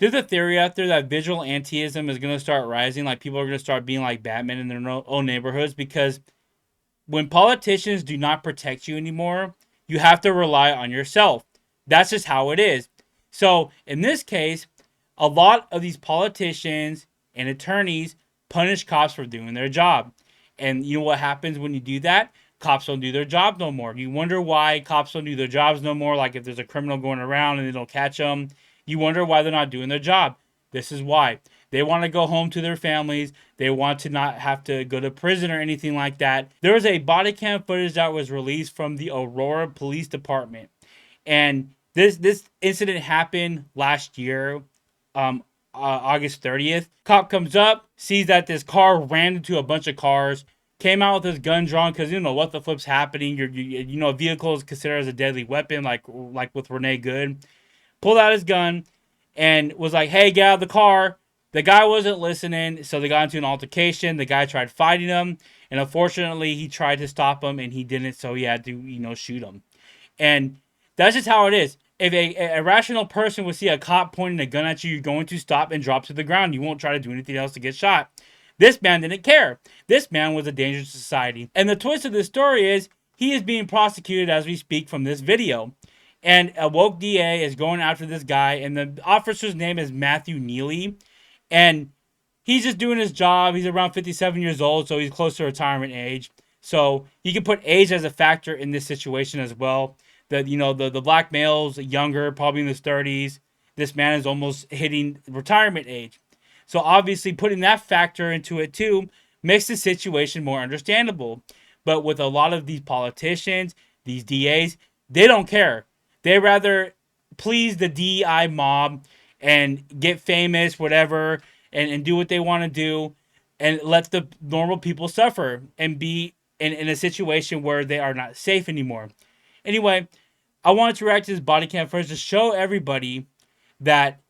There's a theory out there that vigilantism is going to start rising. Like, people are going to start being like Batman in their own neighborhoods, because when politicians do not protect you anymore, you have to rely on yourself. That's just how it is. So, in this case, a lot of these politicians and attorneys punish cops for doing their job. And you know what happens when you do that? Cops don't do their job no more. You wonder why cops don't do their jobs no more. Like, if there's a criminal going around and they don't catch them, you wonder why they're not doing their job. This is why. They want to go home to their families. They want to not have to go to prison or anything like that. There was a body cam footage that was released from the Aurora Police Department. And this incident happened last year, August 30th. Cop comes up, sees that this car ran into a bunch of cars, came out with his gun drawn because you know what the flip's happening. You know, a vehicle is considered as a deadly weapon, like with Renee Good. Pulled out his gun and was like, "Hey, get out of the car." The guy wasn't listening, so they got into an altercation. The guy tried fighting him, and unfortunately, he tried to stop him, and he didn't, so he had to, shoot him. And that's just how it is. If a rational person would see a cop pointing a gun at you, you're going to stop and drop to the ground. You won't try to do anything else to get shot. This man didn't care. This man was a danger to society. And the twist of this story is he is being prosecuted as we speak from this video. And a woke DA is going after this guy, and the officer's name is Matthew Neely. And he's just doing his job. He's around 57 years old, so he's close to retirement age. So you can put age as a factor in this situation as well. The black male's younger, probably in his 30s. This man is almost hitting retirement age. So obviously putting that factor into it too makes the situation more understandable. But with a lot of these politicians, these DAs, they don't care. They rather please the DEI mob and get famous, whatever, and do what they want to do, and let the normal people suffer and be in a situation where they are not safe anymore. Anyway, I wanted to react to this body cam first to show everybody that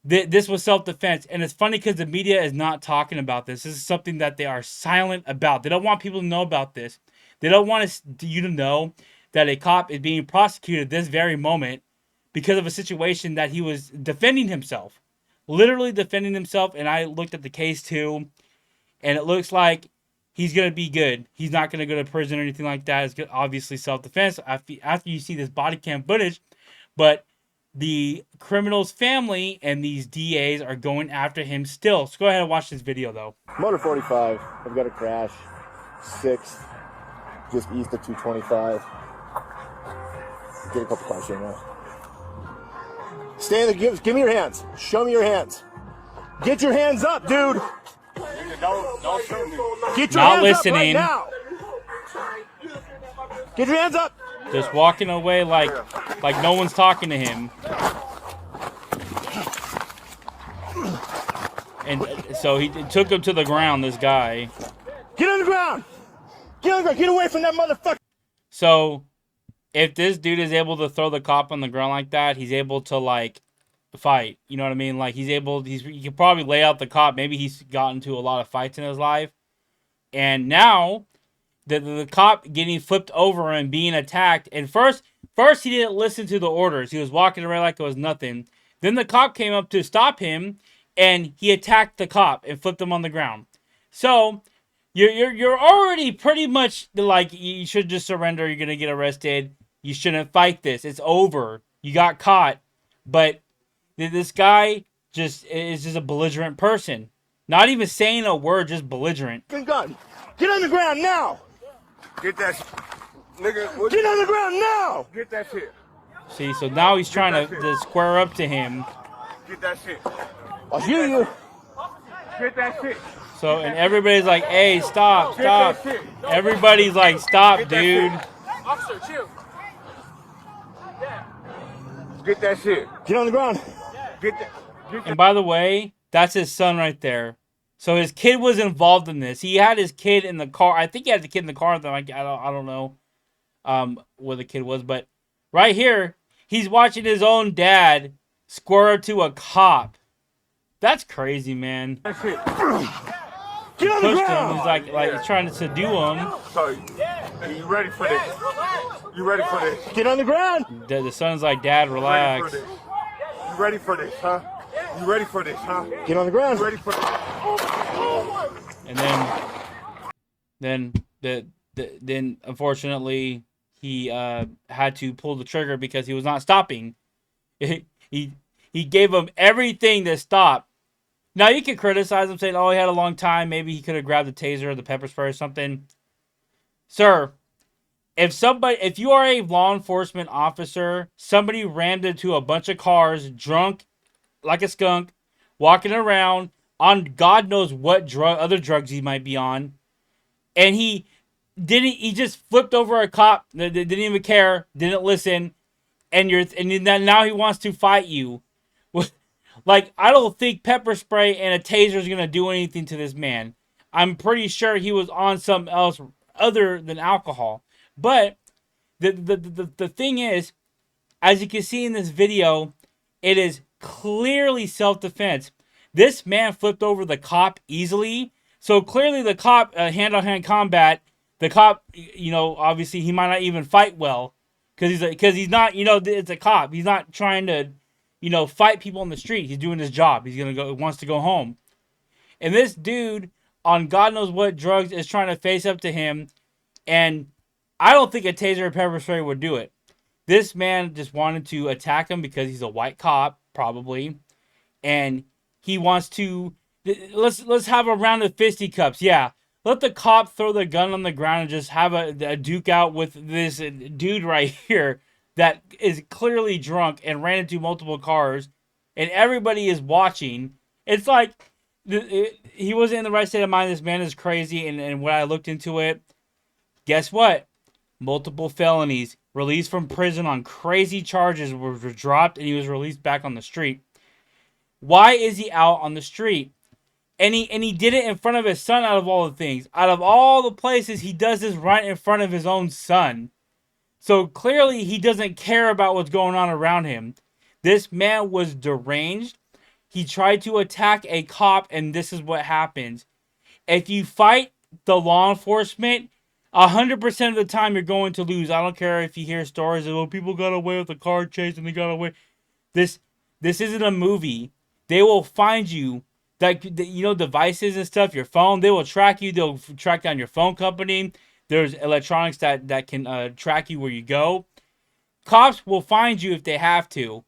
this was self-defense. And it's funny because the media is not talking about this. This is something that they are silent about. They don't want people to know about this. They don't want you to know that a cop is being prosecuted this very moment because of a situation that he was defending himself. Literally defending himself. And I looked at the case too, and it looks like he's going to be good. He's not going to go to prison or anything like that. It's obviously self-defense after you see this body cam footage. But the criminal's family and these DAs are going after him still. So go ahead and watch this video, though. Motor 45. I've got a crash. 6th, just east of 225. Get a couple cars here now. Stand there. Give me your hands. Show me your hands. Get your hands up, dude. Don't shoot me. Get your Not hands listening. up right now. Get your hands up. Just walking away like no one's talking to him. And so he took him to the ground, this guy. Get on the ground. Get on the ground. Get away from that motherfucker. So if this dude is able to throw the cop on the ground like that, he's able to, like, fight. You know what I mean? Like, he could probably lay out the cop. Maybe he's gotten into a lot of fights in his life. And now the cop getting flipped over and being attacked. And first he didn't listen to the orders. He was walking around like it was nothing. Then the cop came up to stop him, and he attacked the cop and flipped him on the ground. So you're already pretty much like, you should just surrender. You're gonna get arrested. You shouldn't fight this. It's over. You got caught. But this guy is just a belligerent person. Not even saying a word, just belligerent. Gun. Get on the ground now. Get that shit. Nigga, Get on the ground now. Get that shit. See, so now he's trying to square up to him. Get that shit. I'll shoot you. Get that shit. So, and everybody's like, hey, stop. Get that shit. Everybody's like, stop, Get that dude. shit. Officer, chill. Get that shit. Get on the ground. Get that. And by the way, that's his son right there. So his kid was involved in this. He had his kid in the car. I think he had the kid in the car. I don't know where the kid was. But right here, he's watching his own dad square up to a cop. That's crazy, man. That shit. Get on the Pushed him. ground. He's like he's trying to subdue him. So, you ready for this? You ready for this? Get on the ground. The son's like, Dad, You ready for relax. this? You ready for this, huh? You ready for this, huh? Get on the ground. You ready for this? And then unfortunately he had to pull the trigger because he was not stopping. he he gave him everything to stop. Now you can criticize him saying, "Oh, he had a long time. Maybe he could have grabbed the taser or the pepper spray or something." Sir, if you are a law enforcement officer, somebody ran into a bunch of cars, drunk like a skunk, walking around on God knows what other drugs he might be on, and he just flipped over a cop that didn't even care, didn't listen, and then now he wants to fight you. Like, I don't think pepper spray and a taser is gonna do anything to this man. I'm pretty sure he was on something else other than alcohol. But the thing is, as you can see in this video, it is clearly self-defense. This man flipped over the cop easily. So clearly the cop, hand-on-hand combat, the cop, obviously he might not even fight well. Because he's not, it's a cop. He's not trying to, fight people in the street. He's doing his job. Wants to go home. And this dude, on God knows what drugs, is trying to face up to him. And I don't think a taser or pepper spray would do it. This man just wanted to attack him because he's a white cop, probably. And he wants to, let's have a round of fisticuffs. Yeah. Let the cop throw the gun on the ground and just have a duke out with this dude right here that is clearly drunk and ran into multiple cars. And everybody is watching. It's like, he wasn't in the right state of mind. This man is crazy. And when I looked into it, guess what? Multiple felonies, released from prison on crazy charges were dropped, and he was released back on the street. Why is he out on the street? And he did it in front of his son, out of all the things. Out of all the places, he does this right in front of his own son. So clearly he doesn't care about what's going on around him. This man was deranged. He tried to attack a cop, and this is what happens. If you fight the law enforcement, 100% of the time you're going to lose. I don't care if you hear stories of, people got away with a car chase and they got away. This isn't a movie. They will find you, devices and stuff, your phone. They will track you. They'll track down your phone company. There's electronics that can track you where you go. Cops will find you if they have to.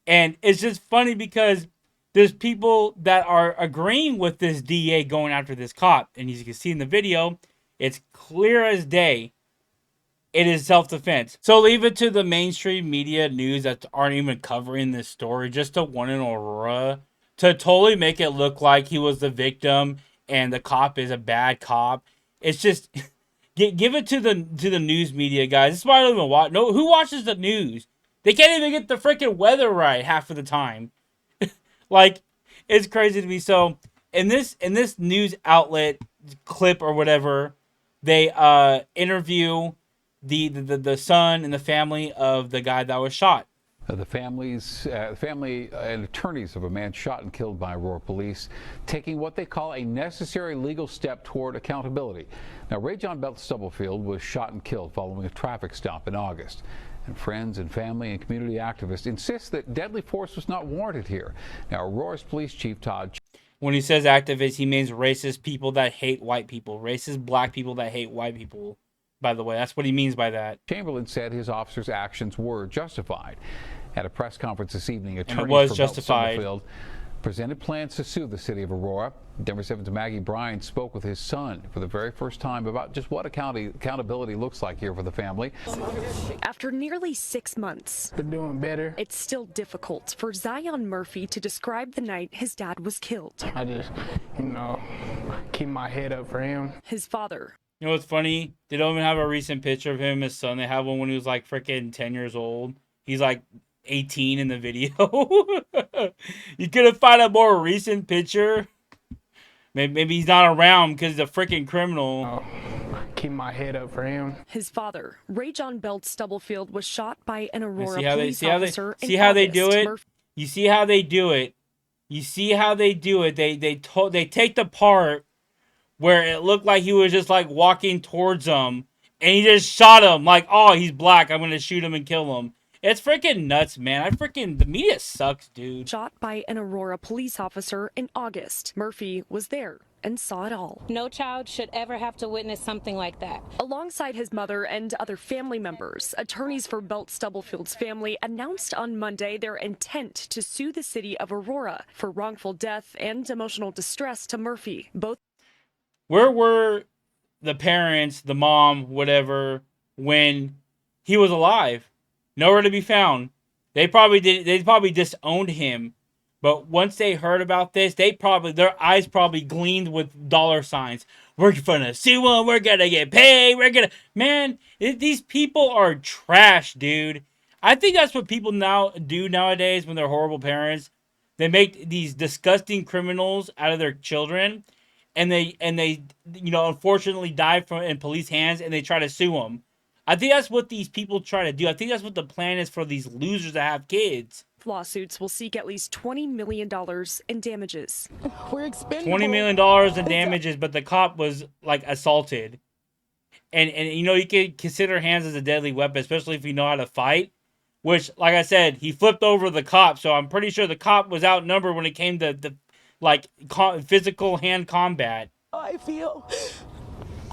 And it's just funny because there's people that are agreeing with this DA going after this cop. And as you can see in the video, it's clear as day. It is self-defense. So leave it to the mainstream media news that aren't even covering this story, just to one in Aurora, to totally make it look like he was the victim and the cop is a bad cop. It's just give it to the news media, guys. This is why I don't even watch. No, who watches the news? They can't even get the freaking weather right half of the time. Like, it's crazy to me. So in this news outlet clip or whatever, they interview the son and the family of the guy that was shot. The family and attorneys of a man shot and killed by Aurora police taking what they call a necessary legal step toward accountability. Now, Ray John Belt-Stubblefield was shot and killed following a traffic stop in August. And friends and family and community activists insist that deadly force was not warranted here. Now, Aurora's police chief Todd. When he says activists, he means racist people that hate white people. Racist black people that hate white people. By the way, that's what he means by that. Chamberlain said his officers' actions were justified. At a press conference this evening, attorneys and it was for justified. Belt-Stubblefield presented plans to sue the city of Aurora. Denver 7's Maggie Bryan spoke with his son for the very first time about just what accountability looks like here for the family. After nearly 6 months, They're doing better. it's still difficult for Zion Murphy to describe the night his dad was killed. I just, keep my head up for him. His father. You know what's funny? They don't even have a recent picture of him and his son. They have one when he was like freaking 10 years old. He's like 18 in the video. You couldn't find a more recent picture. Maybe he's not around because he's a freaking criminal. Keep my head up for him. His father, Ray John Belt-Stubblefield, was shot by an Aurora police officer. See how they do it? You see how they do it? You see how they do it? They take the part where it looked like he was just like walking towards them, and he just shot him like, oh, he's black, I'm gonna shoot him and kill him. It's freaking nuts, man. The media sucks, dude. Shot by an Aurora police officer in August. Murphy was there and saw it all. No child should ever have to witness something like that. Alongside his mother and other family members, attorneys for Belt-Stubblefield's family announced on Monday their intent to sue the city of Aurora for wrongful death and emotional distress to Murphy. Both. Where were the parents, the mom, whatever, when he was alive? Nowhere to be found. They probably disowned him. But once they heard about this, their eyes probably gleamed with dollar signs. We're gonna sue them. We're gonna get paid. Man, these people are trash, dude. I think that's what people now do nowadays when they're horrible parents. They make these disgusting criminals out of their children, and they unfortunately die in police hands, and they try to sue them. I think that's what these people try to do. I think that's what the plan is for these losers that have kids. Lawsuits will seek at least $20 million in damages. We're expendable. $20 million in damages, but the cop was like assaulted. And you can consider hands as a deadly weapon, especially if you know how to fight. Which, like I said, he flipped over the cop, so I'm pretty sure the cop was outnumbered when it came to physical hand combat. I feel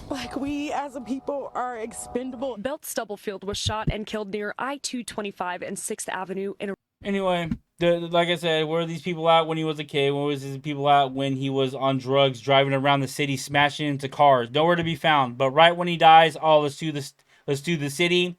like we as a people are expendable. Belt-Stubblefield was shot and killed near I-225 and 6th Avenue in. Anyway, like I said, where are these people at when he was a kid? Where was these people at when he was on drugs, driving around the city, smashing into cars? Nowhere to be found. But right when he dies, let's do the city,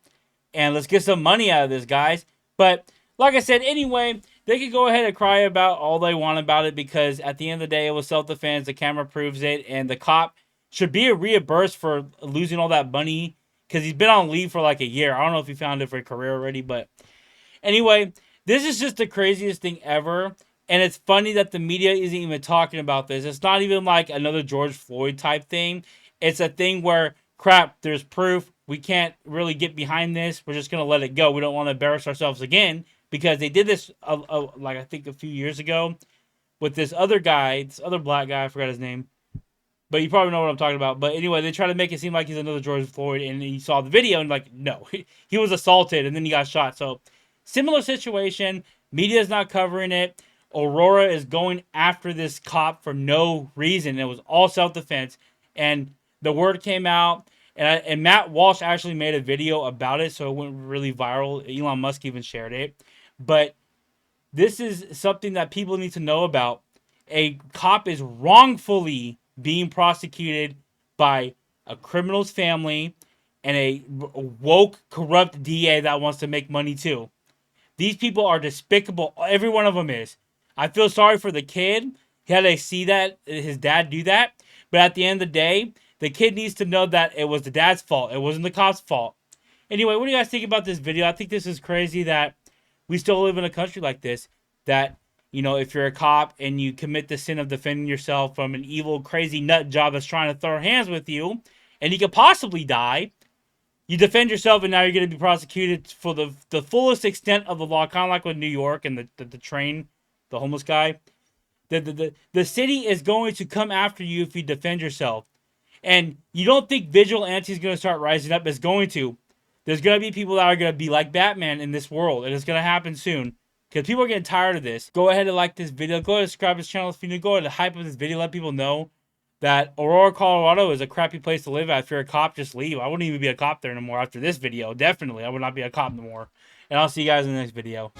and let's get some money out of this, guys. But like I said, anyway, they could go ahead and cry about all they want about it, because at the end of the day, it was self-defense. The camera proves it, and the cop should be reimbursed for losing all that money, because he's been on leave for like a year. I don't know if he found a different career already, but anyway, this is just the craziest thing ever. And it's funny that the media isn't even talking about this. It's not even like another George Floyd type thing. It's a thing where, crap, there's proof. We can't really get behind this. We're just going to let it go. We don't want to embarrass ourselves again, because they did this, I think a few years ago with this other guy, this other black guy. I forgot his name. But you probably know what I'm talking about. But anyway, they try to make it seem like he's another George Floyd. And you saw the video and no, he was assaulted and then he got shot. So similar situation. Media is not covering it. Aurora is going after this cop for no reason. It was all self-defense. And the word came out. And Matt Walsh actually made a video about it, so it went really viral. Elon Musk even shared it. But this is something that people need to know about. A cop is wrongfully being prosecuted by a criminal's family and a woke, corrupt DA that wants to make money too. These people are despicable. Every one of them is. I feel sorry for the kid. He had to see that, his dad do that. But at the end of the day, the kid needs to know that it was the dad's fault. It wasn't the cop's fault. Anyway, what do you guys think about this video? I think this is crazy that we still live in a country like this. That, if you're a cop and you commit the sin of defending yourself from an evil, crazy nut job that's trying to throw hands with you, and you could possibly die, you defend yourself, and now you're going to be prosecuted for the fullest extent of the law, kind of like with New York and the train, the homeless guy. The city is going to come after you if you defend yourself. And you don't think vigilante is going to start rising up? It's going to. There's going to be people that are going to be like Batman in this world. And it's going to happen soon. Because people are getting tired of this. Go ahead and like this video. Go ahead and subscribe to this channel if you need to. Go ahead and hype up this video. Let people know that Aurora, Colorado is a crappy place to live at. If you're a cop, just leave. I wouldn't even be a cop there anymore after this video. Definitely. I would not be a cop anymore. And I'll see you guys in the next video.